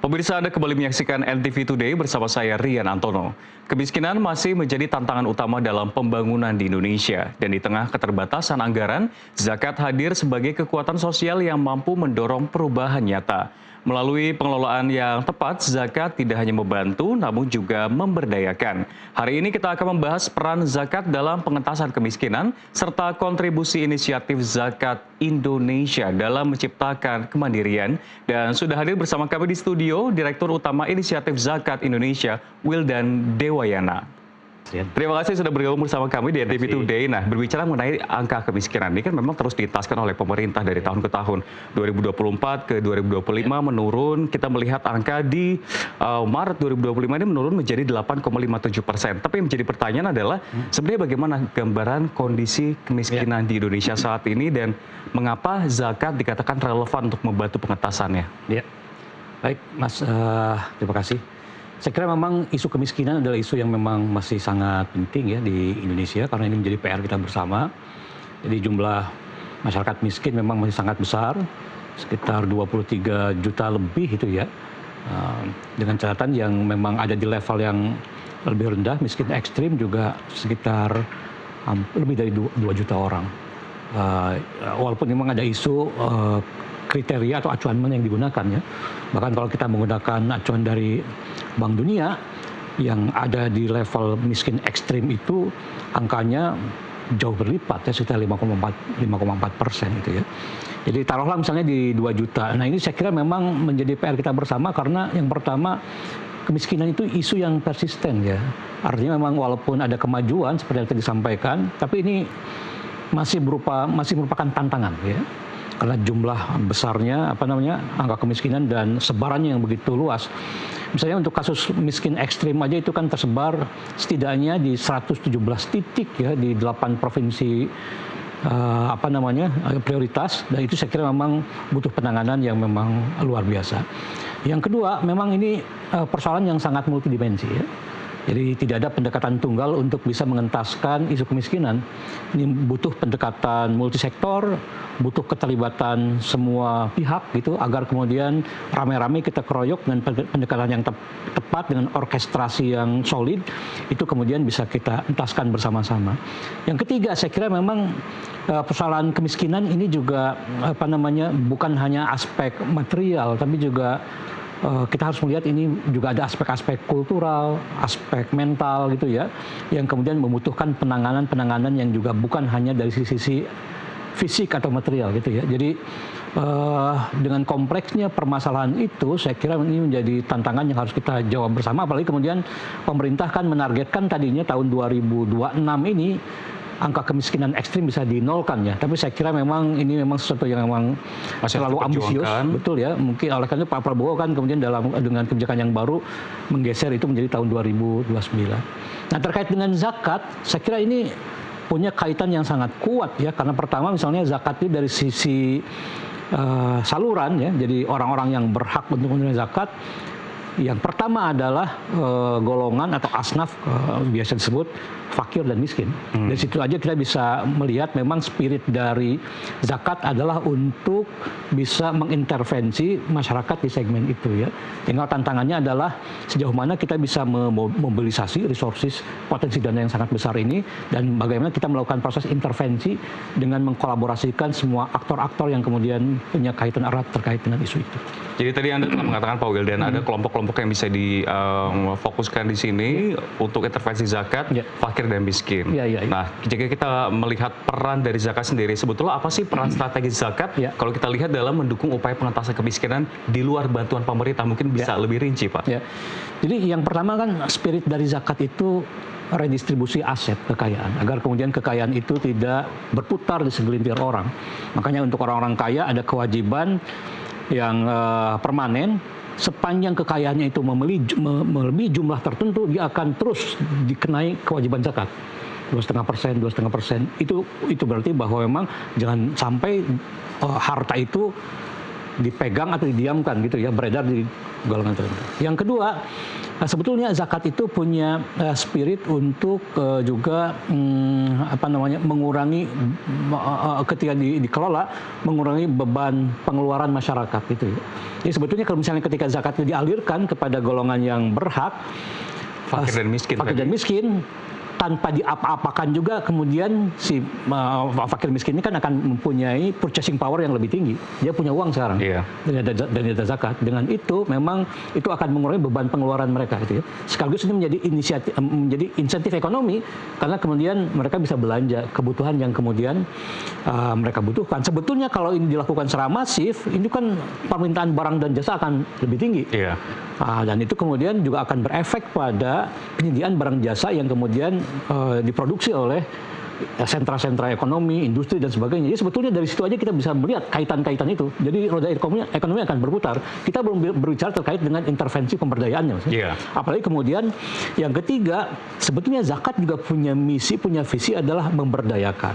Pemirsa, Anda kembali menyaksikan NTV Today bersama saya Rian Antono. Kemiskinan masih menjadi tantangan utama dalam pembangunan di Indonesia. Dan di tengah keterbatasan anggaran, zakat hadir sebagai kekuatan sosial yang mampu mendorong perubahan nyata. Melalui pengelolaan yang tepat, zakat tidak hanya membantu, namun juga memberdayakan. Hari ini kita akan membahas peran zakat dalam pengentasan kemiskinan, serta kontribusi inisiatif Zakat Indonesia dalam menciptakan kemandirian. Dan sudah hadir bersama kami di studio, Direktur Utama Inisiatif Zakat Indonesia, Wildan Dewayana. Terima kasih sudah bergabung bersama kami di NTV Today. Nah, berbicara mengenai angka kemiskinan ini kan memang terus ditaskan oleh pemerintah dari tahun ke tahun. 2024 ke 2025 menurun, kita melihat angka di Maret 2025 ini menurun menjadi 8,57%. Tapi yang menjadi pertanyaan adalah sebenarnya bagaimana gambaran kondisi kemiskinan di Indonesia saat ini dan mengapa zakat dikatakan relevan untuk membantu pengentasannya? Ya, baik Mas, terima kasih. Saya kira memang isu kemiskinan adalah isu yang memang masih sangat penting ya di Indonesia karena ini menjadi PR kita bersama. Jadi jumlah masyarakat miskin memang masih sangat besar, sekitar 23 juta lebih itu ya. Dengan catatan yang memang ada di level yang lebih rendah, miskin ekstrim juga sekitar lebih dari 2 juta orang. Walaupun memang ada isu kriteria atau acuan yang digunakan ya. Bahkan kalau kita menggunakan acuan dari Bank Dunia yang ada di level miskin ekstrim itu angkanya jauh berlipat ya, sekitar 5,4% itu ya. Jadi taruhlah misalnya di 2 juta. Nah ini saya kira memang menjadi PR kita bersama karena yang pertama kemiskinan itu isu yang persisten ya. Artinya memang walaupun ada kemajuan seperti yang tadi disampaikan, tapi ini masih merupakan tantangan ya. Karena jumlah besarnya angka kemiskinan dan sebarannya yang begitu luas. Misalnya untuk kasus miskin ekstrim aja itu kan tersebar setidaknya di 117 titik ya di 8 provinsi prioritas, dan itu saya kira memang butuh penanganan yang memang luar biasa. Yang kedua, memang ini persoalan yang sangat multidimensi ya. Jadi tidak ada pendekatan tunggal untuk bisa mengentaskan isu kemiskinan. Ini butuh pendekatan multisektor, butuh keterlibatan semua pihak gitu agar kemudian rame-rame kita keroyok dengan pendekatan yang tepat dengan orkestrasi yang solid, itu kemudian bisa kita entaskan bersama-sama. Yang ketiga, saya kira memang persoalan kemiskinan ini juga bukan hanya aspek material, tapi juga kita harus melihat ini juga ada aspek-aspek kultural, aspek mental gitu ya, yang kemudian membutuhkan penanganan yang juga bukan hanya dari sisi fisik atau material gitu ya. Jadi dengan kompleksnya permasalahan itu, saya kira ini menjadi tantangan yang harus kita jawab bersama. Apalagi kemudian pemerintah kan menargetkan tadinya tahun 2026 ini angka kemiskinan ekstrim bisa dinolkan ya. Tapi saya kira memang ini memang sesuatu yang memang selalu ambisius, betul ya. Mungkin oleh karena Pak Prabowo kan kemudian dengan kebijakan yang baru menggeser itu menjadi tahun 2029. Nah terkait dengan zakat, saya kira ini punya kaitan yang sangat kuat ya. Karena pertama misalnya zakat itu dari sisi saluran ya. Jadi orang-orang yang berhak untuk menerima zakat, yang pertama adalah golongan atau asnaf biasa disebut fakir dan miskin. Dari situ aja kita bisa melihat memang spirit dari zakat adalah untuk bisa mengintervensi masyarakat di segmen itu ya. Tinggal tantangannya adalah sejauh mana kita bisa memobilisasi resources potensi dana yang sangat besar ini dan bagaimana kita melakukan proses intervensi dengan mengkolaborasikan semua aktor-aktor yang kemudian punya kaitan erat terkait dengan isu itu. Jadi tadi Anda mengatakan Pak Wildan ada kelompok-kelompok yang bisa difokuskan di sini untuk intervensi zakat, fakir dan miskin. Nah, jika kita melihat peran dari zakat sendiri, sebetulnya apa sih peran strategis zakat kalau kita lihat dalam mendukung upaya pengentasan kemiskinan di luar bantuan pemerintah? Mungkin bisa lebih rinci, Pak. Jadi yang pertama kan spirit dari zakat itu redistribusi aset kekayaan, agar kemudian kekayaan itu tidak berputar di segelintir orang. Makanya untuk orang-orang kaya ada kewajiban yang permanen. Sepanjang kekayaannya itu melebihi jumlah tertentu, dia akan terus dikenai kewajiban zakat 2,5%, 2,5%. Itu berarti bahwa memang jangan sampai harta itu dipegang atau didiamkan gitu ya, beredar di golongan tertentu. Yang kedua, sebetulnya zakat itu punya spirit untuk juga mengurangi ketika dikelola, mengurangi beban pengeluaran masyarakat gitu ya. Jadi sebetulnya kalau misalnya ketika zakat itu dialirkan kepada golongan yang berhak, fakir dan miskin, tanpa diapa-apakan juga kemudian si fakir miskin ini kan akan mempunyai purchasing power yang lebih tinggi. Dia punya uang sekarang. Dan ada zakat. Dengan itu memang itu akan mengurangi beban pengeluaran mereka gitu ya. Sekaligus ini menjadi insentif ekonomi karena kemudian mereka bisa belanja kebutuhan yang kemudian mereka butuhkan. Sebetulnya kalau ini dilakukan secara masif, ini kan permintaan barang dan jasa akan lebih tinggi. Dan itu kemudian juga akan berefek pada penyediaan barang jasa yang kemudian diproduksi oleh sentra-sentra ekonomi, industri dan sebagainya. Jadi sebetulnya dari situ aja kita bisa melihat kaitan-kaitan itu. Jadi roda ekonomi akan berputar. Kita belum berbicara terkait dengan intervensi pemberdayaannya. Apalagi kemudian yang ketiga, sebetulnya zakat juga punya misi, punya visi adalah memberdayakan.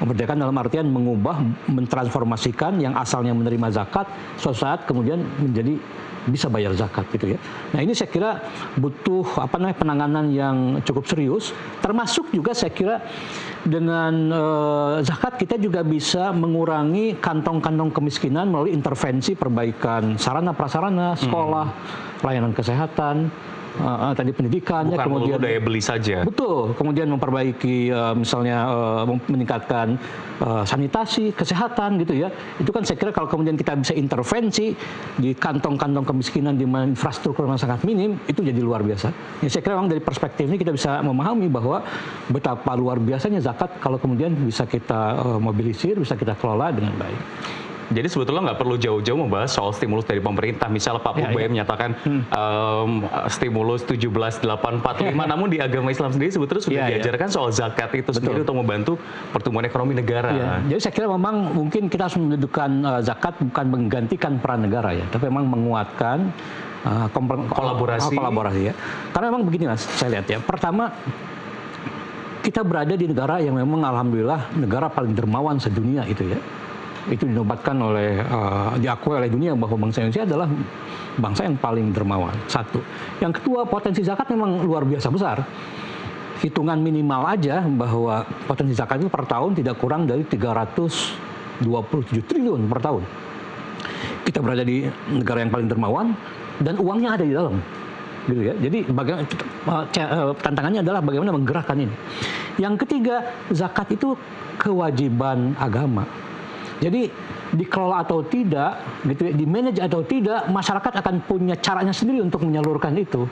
Memberdayakan dalam artian mengubah, mentransformasikan yang asalnya menerima zakat suatu saat kemudian menjadi bisa bayar zakat gitu ya. Nah ini saya kira butuh penanganan yang cukup serius, termasuk juga saya kira dengan zakat kita juga bisa mengurangi kantong-kantong kemiskinan melalui intervensi perbaikan sarana prasarana, sekolah, layanan kesehatan, tadi pendidikannya, bukan kemudian daya beli saja. Betul, kemudian memperbaiki misalnya meningkatkan sanitasi, kesehatan gitu ya. Itu kan saya kira kalau kemudian kita bisa intervensi di kantong-kantong kemiskinan di mana infrastruktur yang sangat minim, itu jadi luar biasa. Ya, saya kira memang dari perspektif ini kita bisa memahami bahwa betapa luar biasanya zakat kalau kemudian bisa kita mobilisir, bisa kita kelola dengan baik. Jadi sebetulnya nggak perlu jauh-jauh membahas soal stimulus dari pemerintah. Misalnya Pak Purba menyatakan stimulus 17.845, namun di agama Islam sendiri sebetulnya sudah diajarkan soal zakat itu sendiri untuk membantu pertumbuhan ekonomi negara. Jadi saya kira memang mungkin kita harus mendudukan zakat bukan menggantikan peran negara ya, tapi memang menguatkan kolaborasi ya. Karena memang begini Mas, saya lihat ya. Pertama, kita berada di negara yang memang alhamdulillah negara paling dermawan sedunia itu ya. Itu dinobatkan oleh, diakui oleh dunia bahwa bangsa Indonesia adalah bangsa yang paling dermawan. Satu. Yang kedua, potensi zakat memang luar biasa besar. Hitungan minimal aja bahwa potensi zakat itu per tahun tidak kurang dari 327 triliun per tahun. Kita berada di negara yang paling dermawan dan uangnya ada di dalam. Gitu ya. Jadi tantangannya adalah bagaimana menggerakkan ini. Yang ketiga, zakat itu kewajiban agama. Jadi dikelola atau tidak, gitu ya, dimanage atau tidak, masyarakat akan punya caranya sendiri untuk menyalurkan itu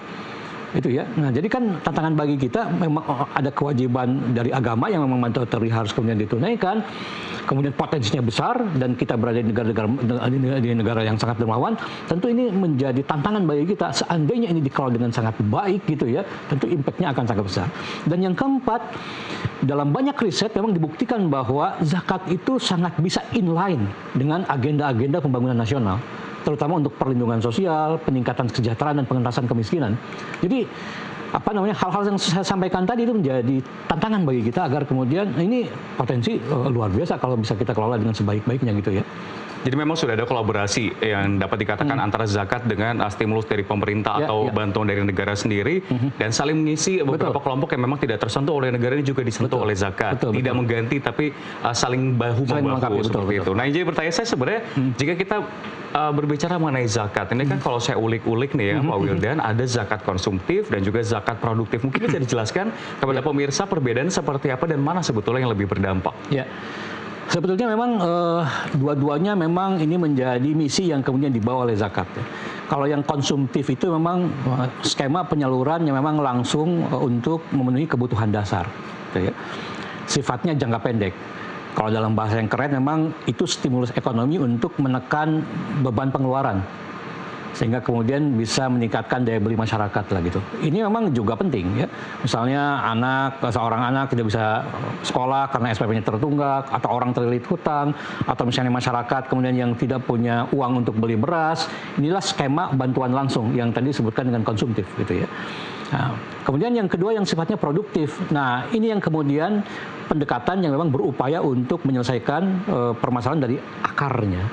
ya. Nah, jadi kan tantangan bagi kita memang ada kewajiban dari agama yang memang mandatory harus kemudian ditunaikan. Kemudian potensinya besar dan kita berada di negara yang sangat dermawan, tentu ini menjadi tantangan bagi kita. Seandainya ini dikelola dengan sangat baik gitu ya, tentu impact-nya akan sangat besar. Dan yang keempat, dalam banyak riset memang dibuktikan bahwa zakat itu sangat bisa inline dengan agenda-agenda pembangunan nasional, terutama untuk perlindungan sosial, peningkatan kesejahteraan dan pengentasan kemiskinan. Jadi hal-hal yang saya sampaikan tadi itu menjadi tantangan bagi kita agar kemudian ini potensi luar biasa kalau bisa kita kelola dengan sebaik-baiknya gitu ya. Jadi memang sudah ada kolaborasi yang dapat dikatakan antara zakat dengan stimulus dari pemerintah atau bantuan dari negara sendiri dan saling mengisi beberapa kelompok yang memang tidak tersentuh oleh negara ini juga disentuh oleh zakat. Tidak mengganti tapi saling bahu-membahu seperti itu. Nah, jadi pertanyaan saya sebenarnya jika kita berbicara mengenai zakat, ini kan kalau saya ulik-ulik nih ya Pak Wildan, ada zakat konsumtif dan juga zakat produktif. Mungkin bisa dijelaskan kepada pemirsa perbedaan seperti apa dan mana sebetulnya yang lebih berdampak? Ya. Sebetulnya memang dua-duanya memang ini menjadi misi yang kemudian dibawa oleh zakat. Ya. Kalau yang konsumtif itu memang skema penyaluran yang memang langsung untuk memenuhi kebutuhan dasar. Gitu ya. Sifatnya jangka pendek. Kalau dalam bahasa yang keren memang itu stimulus ekonomi untuk menekan beban pengeluaran. Sehingga kemudian bisa meningkatkan daya beli masyarakat lah gitu. Ini memang juga penting ya. Misalnya seorang anak tidak bisa sekolah karena SPP-nya tertunggak, atau orang terlilit hutang, atau misalnya masyarakat kemudian yang tidak punya uang untuk beli beras. Inilah skema bantuan langsung yang tadi disebutkan dengan konsumtif gitu ya. Nah, kemudian yang kedua yang sifatnya produktif. Nah, ini yang kemudian pendekatan yang memang berupaya untuk menyelesaikan permasalahan dari akarnya.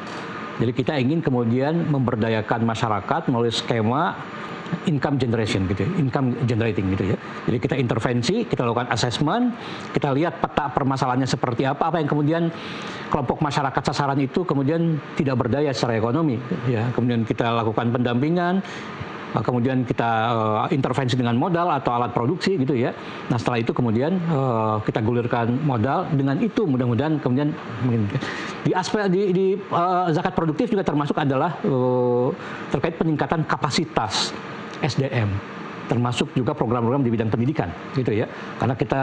Jadi kita ingin kemudian memberdayakan masyarakat melalui skema income generation gitu ya, income generating gitu ya. Jadi kita intervensi, kita lakukan assessment, kita lihat peta permasalahannya seperti apa yang kemudian kelompok masyarakat sasaran itu kemudian tidak berdaya secara ekonomi, ya. Kemudian kita lakukan pendampingan, kemudian kita intervensi dengan modal atau alat produksi gitu ya. Nah setelah itu kemudian kita gulirkan modal, dengan itu mudah-mudahan kemudian di aspek di zakat produktif juga termasuk adalah terkait peningkatan kapasitas SDM, termasuk juga program-program di bidang pendidikan gitu ya, karena kita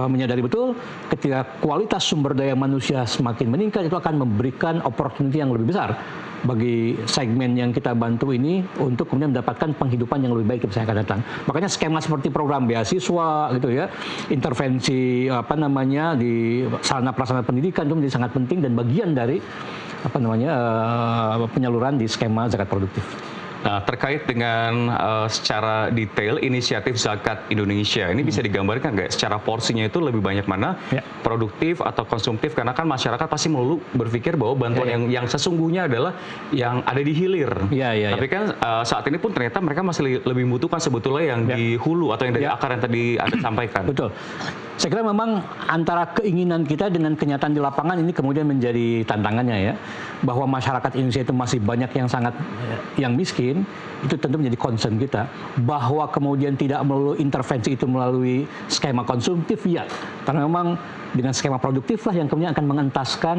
menyadari betul ketika kualitas sumber daya manusia semakin meningkat itu akan memberikan opportunity yang lebih besar bagi segmen yang kita bantu ini untuk kemudian mendapatkan penghidupan yang lebih baik di masa yang akan datang. Makanya skema seperti program beasiswa gitu ya, intervensi di sarana prasarana pendidikan itu menjadi sangat penting dan bagian dari penyaluran di skema zakat produktif. Nah, terkait dengan secara detail inisiatif zakat Indonesia, ini bisa digambarkan nggak secara porsinya itu lebih banyak mana produktif atau konsumtif? Karena kan masyarakat pasti melulu berpikir bahwa bantuan yang sesungguhnya adalah yang ada di hilir. Tapi kan saat ini pun ternyata mereka masih lebih membutuhkan sebetulnya yang di hulu atau yang dari akar yang tadi Anda sampaikan. Betul. Saya kira memang antara keinginan kita dengan kenyataan di lapangan ini kemudian menjadi tantangannya ya. Bahwa masyarakat Indonesia itu masih banyak yang sangat yang miskin, itu tentu menjadi concern kita. Bahwa kemudian tidak melulu intervensi itu melalui skema konsumtif, ya. Karena memang dengan skema produktif lah yang kemudian akan mengentaskan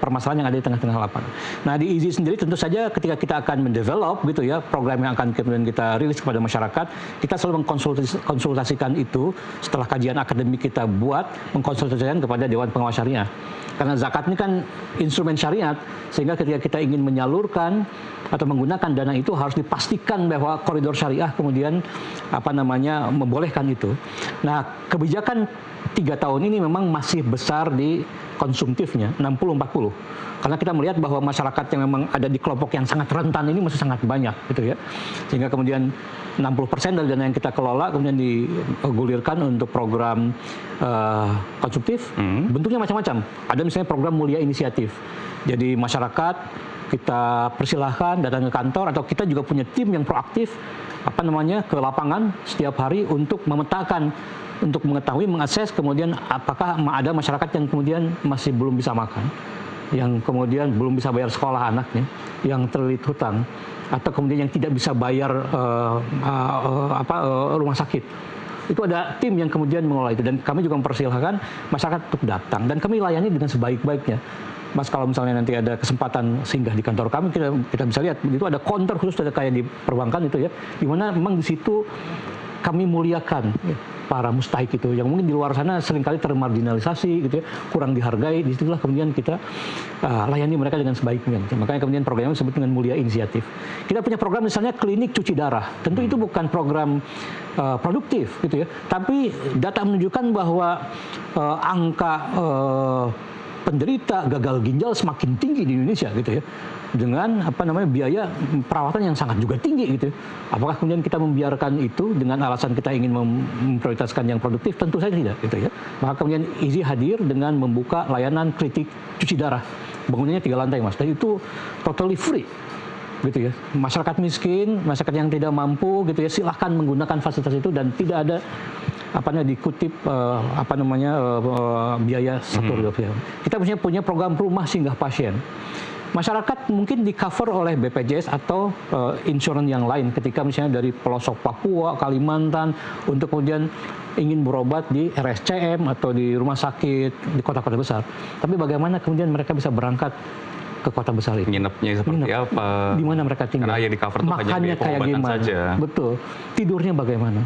permasalahan yang ada di tengah-tengah lapangan. Nah di IZI sendiri tentu saja ketika kita akan mendevelop gitu ya program yang akan kemudian kita rilis kepada masyarakat, kita selalu mengkonsultasikan itu setelah kajian akademik kita buat, mengkonsultasikan kepada Dewan Pengawas Syariah. Karena zakat ini kan instrumen syariat, sehingga ketika kita ingin menyalurkan atau menggunakan dana itu harus dipastikan bahwa koridor syariah kemudian membolehkan itu. Nah kebijakan 3 tahun ini memang masih besar di konsumtifnya, 60-40. Karena kita melihat bahwa masyarakat yang memang ada di kelompok yang sangat rentan ini masih sangat banyak gitu ya. Sehingga kemudian 60% dari dana yang kita kelola kemudian digulirkan untuk program konsumtif. Bentuknya macam-macam. Ada misalnya program mulia inisiatif. Jadi masyarakat kita persilahkan datang ke kantor, atau kita juga punya tim yang proaktif ke lapangan setiap hari untuk memetakan, untuk mengetahui, mengakses kemudian apakah ada masyarakat yang kemudian masih belum bisa makan, yang kemudian belum bisa bayar sekolah anaknya, yang terlilit hutang, atau kemudian yang tidak bisa bayar rumah sakit. Itu ada tim yang kemudian mengelola itu, dan kami juga mempersilahkan masyarakat untuk datang, dan kami layani dengan sebaik-baiknya. Mas, kalau misalnya nanti ada kesempatan singgah di kantor kami, kita bisa lihat itu ada counter khusus, ada kayak di perbankan itu ya, di mana memang di situ kami muliakan para mustahik itu yang mungkin di luar sana seringkali termarginalisasi gitu ya, kurang dihargai. Disitulah kemudian kita layani mereka dengan sebaik-baiknya. Makanya kemudian programnya disebut dengan mulia inisiatif. Kita punya program misalnya klinik cuci darah. Tentu itu bukan program produktif gitu ya, tapi data menunjukkan bahwa angka penderita gagal ginjal semakin tinggi di Indonesia gitu ya, dengan biaya perawatan yang sangat juga tinggi gitu. Apakah kemudian kita membiarkan itu dengan alasan kita ingin memprioritaskan yang produktif? Tentu saja tidak gitu ya. Maka kemudian IZI hadir dengan membuka layanan klinik cuci darah. Bangunannya 3 lantai Mas, dan itu totally free gitu ya. Masyarakat miskin, masyarakat yang tidak mampu gitu ya, silahkan menggunakan fasilitas itu dan tidak ada dikutip biaya satu. Kita punya program rumah singgah pasien. Masyarakat mungkin di cover oleh BPJS atau insurans yang lain ketika misalnya dari pelosok Papua, Kalimantan untuk kemudian ingin berobat di RSCM atau di rumah sakit di kota-kota besar. Tapi bagaimana kemudian mereka bisa berangkat ke kota besar itu? Nginepnya seperti apa? Di mana mereka tinggal? Karena yang di cover itu hanya makannya kayak gimana? saja. Betul. Tidurnya bagaimana?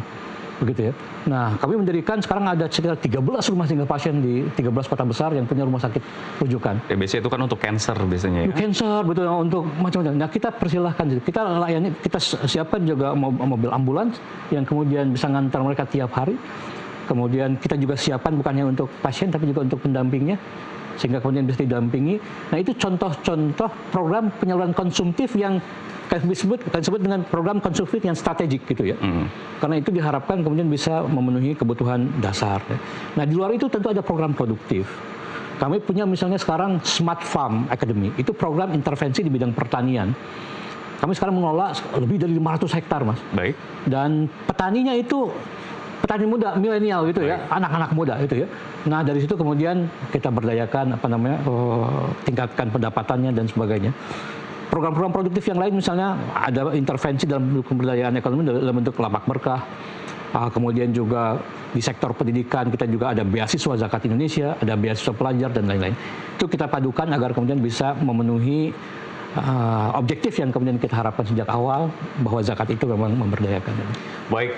Begitu ya. Nah, kami mendirikan sekarang ada sekitar 13 rumah singgah pasien di 13 kota besar yang punya rumah sakit rujukan. Ya, biasanya itu kan untuk cancer biasanya ya. Cancer, betul, untuk macam-macam. Nah, kita persilahkan, kita layani, kita siapkan juga mobil ambulans yang kemudian bisa ngantar mereka tiap hari. Kemudian kita juga siapkan bukannya untuk pasien tapi juga untuk pendampingnya, sehingga kemudian bisa didampingi. Nah, itu contoh-contoh program penyaluran konsumtif yang kan disebut dengan program konsumtif yang strategik gitu ya. Karena itu diharapkan kemudian bisa memenuhi kebutuhan dasar. Ya. Nah, di luar itu tentu ada program produktif. Kami punya misalnya sekarang Smart Farm Academy. Itu program intervensi di bidang pertanian. Kami sekarang mengelola lebih dari 500 hektar, Mas. Baik. Dan petaninya itu petani muda, milenial gitu ya, anak-anak muda itu ya. Nah dari situ kemudian kita berdayakan tingkatkan pendapatannya dan sebagainya. Program-program produktif yang lain misalnya ada intervensi dalam pemberdayaan ekonomi dalam bentuk lapak berkah. Kemudian juga di sektor pendidikan kita juga ada beasiswa zakat Indonesia, ada beasiswa pelajar dan lain-lain. Itu kita padukan agar kemudian bisa memenuhi objektif yang kemudian kita harapkan sejak awal bahwa zakat itu memang memberdayakan. Baik,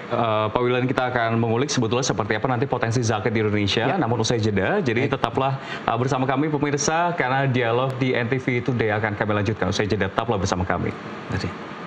Pak William, kita akan mengulik sebetulnya seperti apa nanti potensi zakat di Indonesia, namun usai jeda. Jadi tetaplah bersama kami pemirsa, karena dialog di NTV Today akan kami lanjutkan usai jeda. Tetaplah bersama kami. Terima kasih.